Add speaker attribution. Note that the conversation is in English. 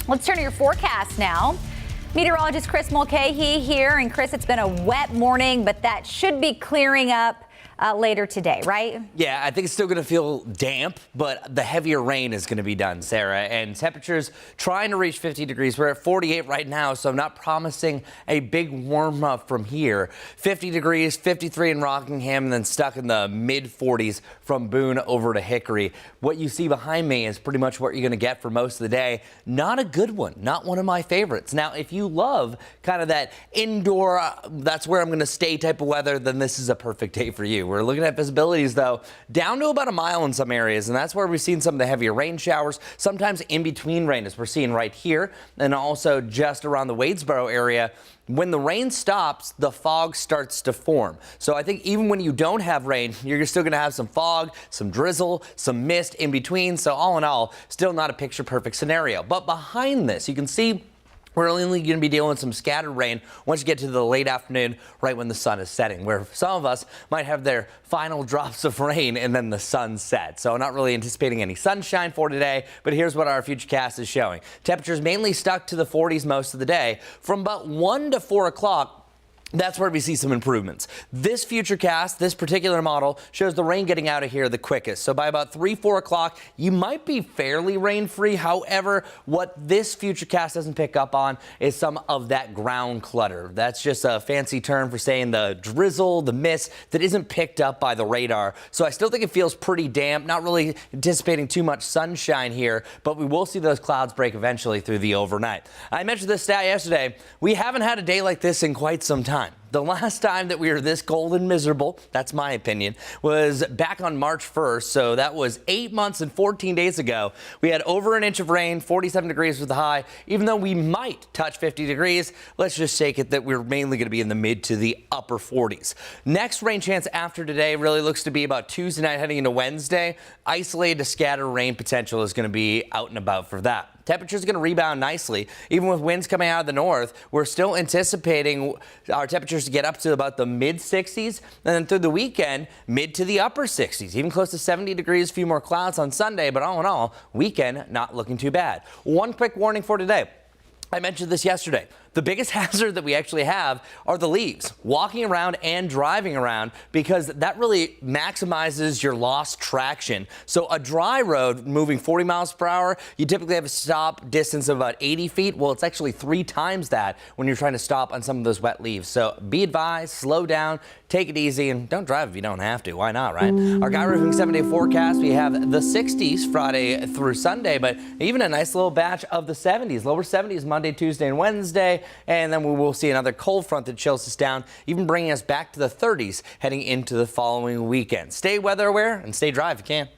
Speaker 1: Let's turn to your forecast now. Meteorologist Chris Mulcahy here. And Chris, it's been a wet morning, but that should be clearing up later today, right?
Speaker 2: Yeah, I think it's still going to feel damp, but the heavier rain is going to be done, Sarah. And temperatures trying to reach 50 degrees. We're at 48 right now, so I'm not promising a big warm up from here. 50 degrees, 53 in Rockingham, and then stuck in the mid 40s from Boone over to Hickory. What you see behind me is pretty much what you're going to get for most of the day. Not a good one, not one of my favorites. Now, if you love kind of that indoor, that's where I'm going to stay type of weather, then this is a perfect day for you. We're looking at visibilities, though, down to about a mile in some areas, and that's where we've seen some of the heavier rain showers, sometimes in between rain, as we're seeing right here, and also just around the Wadesboro area. When the rain stops, the fog starts to form. So I think even when you don't have rain, you're still going to have some fog, some drizzle, some mist in between. So all in all, still not a picture-perfect scenario. But behind this, you can see we're only going to be dealing with some scattered rain once you get to the late afternoon, right when the sun is setting, where some of us might have their final drops of rain and then the sun sets. So not really anticipating any sunshine for today, but here's what our futurecast is showing. Temperatures mainly stuck to the 40s most of the day. From about 1 to 4 o'clock, that's where we see some improvements. This futurecast, this particular model, shows the rain getting out of here the quickest. So by about 3, 4 o'clock, you might be fairly rain-free. However, what this futurecast doesn't pick up on is some of that ground clutter. That's just a fancy term for saying the drizzle, the mist that isn't picked up by the radar. So I still think it feels pretty damp, not really anticipating too much sunshine here, but we will see those clouds break eventually through the overnight. I mentioned this stat yesterday. We haven't had a day like this in quite some time. The last time that we were this cold and miserable, that's my opinion, was back on March 1st. So that was 8 months and 14 days ago. We had over an inch of rain, 47 degrees was the high. Even though we might touch 50 degrees, let's just shake it that we're mainly going to be in the mid to the upper 40s. Next rain chance after today really looks to be about Tuesday night heading into Wednesday. Isolated to scatter rain potential is going to be out and about for that. Temperatures are going to rebound nicely. Even with winds coming out of the north, we're still anticipating our temperatures to get up to about the mid 60s. And then through the weekend, mid to the upper 60s, even close to 70 degrees, a few more clouds on Sunday. But all in all, weekend not looking too bad. One quick warning for today. I mentioned this yesterday. The biggest hazard that we actually have are the leaves, walking around and driving around, because that really maximizes your lost traction. So a dry road moving 40 miles per hour, you typically have a stop distance of about 80 feet. Well, it's actually 3 times that when you're trying to stop on some of those wet leaves. So be advised, slow down, take it easy, and don't drive if you don't have to. Why not, right? Our Guy Roofing 7-day forecast, we have the 60s Friday through Sunday, but even a nice little batch of the 70s. Lower 70s Monday, Tuesday, and Wednesday. And then we will see another cold front that chills us down, even bringing us back to the 30s heading into the following weekend. Stay weather aware and stay dry if you can.